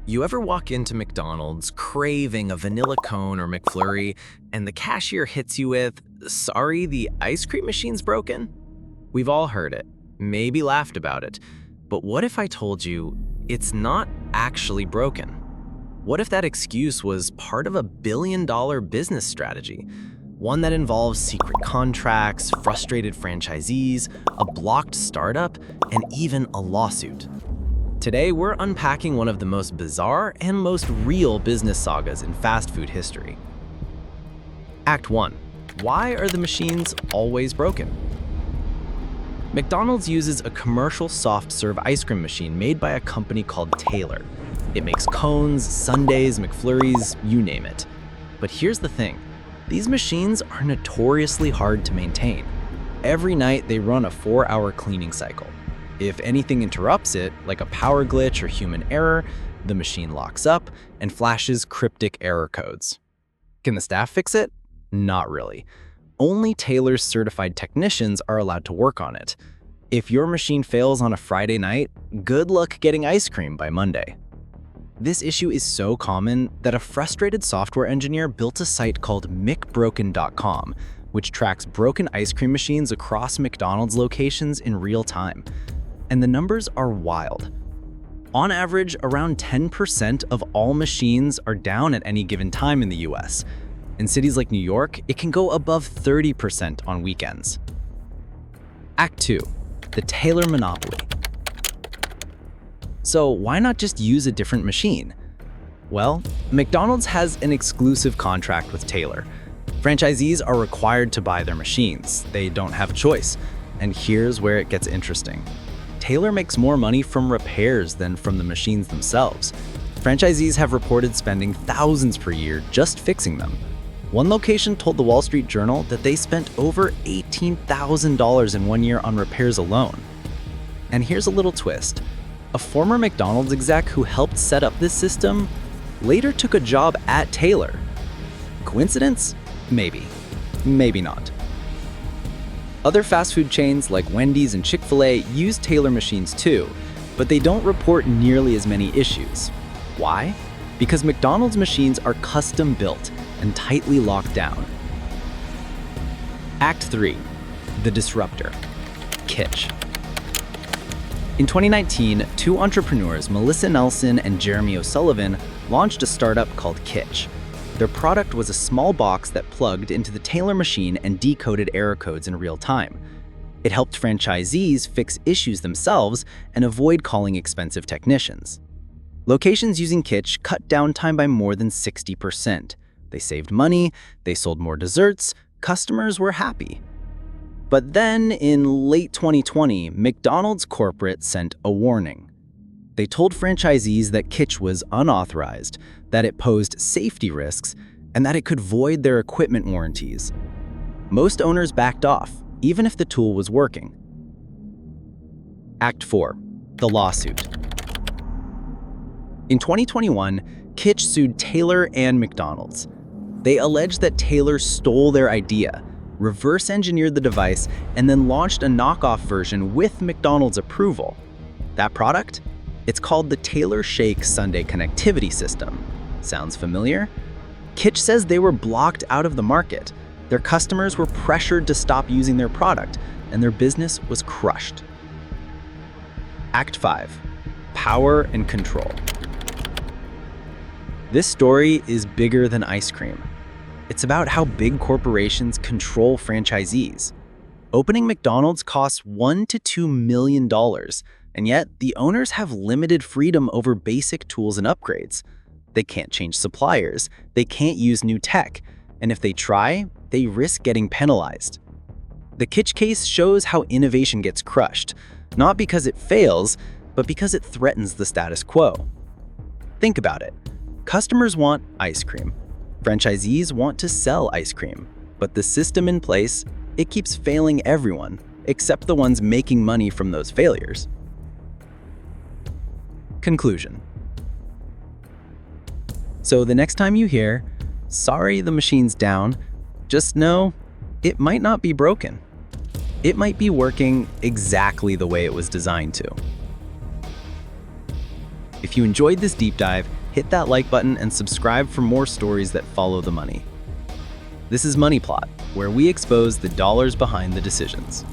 You ever walk into McDonald's craving a vanilla cone or McFlurry, and the cashier hits you with, "Sorry, the ice cream machine's broken?" We've all heard it, maybe laughed about it, but what if I told you it's not actually broken? What if that excuse was part of a billion-dollar business strategy? One that involves secret contracts, frustrated franchisees, a blocked startup, and even a lawsuit. Today, we're unpacking one of the most bizarre and most real business sagas in fast food history. Act 1. Why are the machines always broken? McDonald's uses a commercial soft-serve ice cream machine made by a company called Taylor. It makes cones, sundaes, McFlurries, you name it. But here's the thing. These machines are notoriously hard to maintain. Every night, they run a 4-hour cleaning cycle. If anything interrupts it, like a power glitch or human error, the machine locks up and flashes cryptic error codes. Can the staff fix it? Not really. Only Taylor's certified technicians are allowed to work on it. If your machine fails on a Friday night, good luck getting ice cream by Monday. This issue is so common that a frustrated software engineer built a site called mcbroken.com, which tracks broken ice cream machines across McDonald's locations in real time. And the numbers are wild. On average, around 10% of all machines are down at any given time in the US. In cities like New York, it can go above 30% on weekends. Act 2. The Taylor monopoly. So why not just use a different machine? Well, McDonald's has an exclusive contract with Taylor. Franchisees are required to buy their machines. They don't have a choice. And here's where it gets interesting. Taylor makes more money from repairs than from the machines themselves. Franchisees have reported spending thousands per year just fixing them. One location told the Wall Street Journal that they spent over $18,000 in 1 year on repairs alone. And here's a little twist. A former McDonald's exec who helped set up this system later took a job at Taylor. Coincidence? Maybe. Maybe not. Other fast food chains like Wendy's and Chick-fil-A use Taylor machines too, but they don't report nearly as many issues. Why? Because McDonald's machines are custom built and tightly locked down. Act 3. The disruptor. Kytch. In 2019, two entrepreneurs, Melissa Nelson and Jeremy O'Sullivan, launched a startup called Kytch. Their product was a small box that plugged into the Taylor machine and decoded error codes in real time. It helped franchisees fix issues themselves and avoid calling expensive technicians. Locations using Kytch cut downtime by more than 60%. They saved money, they sold more desserts, customers were happy. But then, in late 2020, McDonald's corporate sent a warning. They told franchisees that Kytch was unauthorized, that it posed safety risks, and that it could void their equipment warranties. Most owners backed off, even if the tool was working. Act 4. The lawsuit. In 2021, Kytch sued Taylor and McDonald's. They alleged that Taylor stole their idea, reverse-engineered the device, and then launched a knockoff version with McDonald's approval. That product? It's called the Taylor Shake Sunday Connectivity System. Sounds familiar? Kytch says they were blocked out of the market. Their customers were pressured to stop using their product, and their business was crushed. Act 5. Power and control. This story is bigger than ice cream. It's about how big corporations control franchisees. Opening McDonald's costs $1 to $2 million, and yet the owners have limited freedom over basic tools and upgrades. They can't change suppliers, they can't use new tech, and if they try, they risk getting penalized. The Kytch case shows how innovation gets crushed, not because it fails, but because it threatens the status quo. Think about it. Customers want ice cream. Franchisees want to sell ice cream, but the system in place, it keeps failing everyone, except the ones making money from those failures. Conclusion. So the next time you hear, "Sorry, the machine's down," just know it might not be broken. It might be working exactly the way it was designed to. If you enjoyed this deep dive, hit that like button and subscribe for more stories that follow the money. This is Money Plot, where we expose the dollars behind the decisions.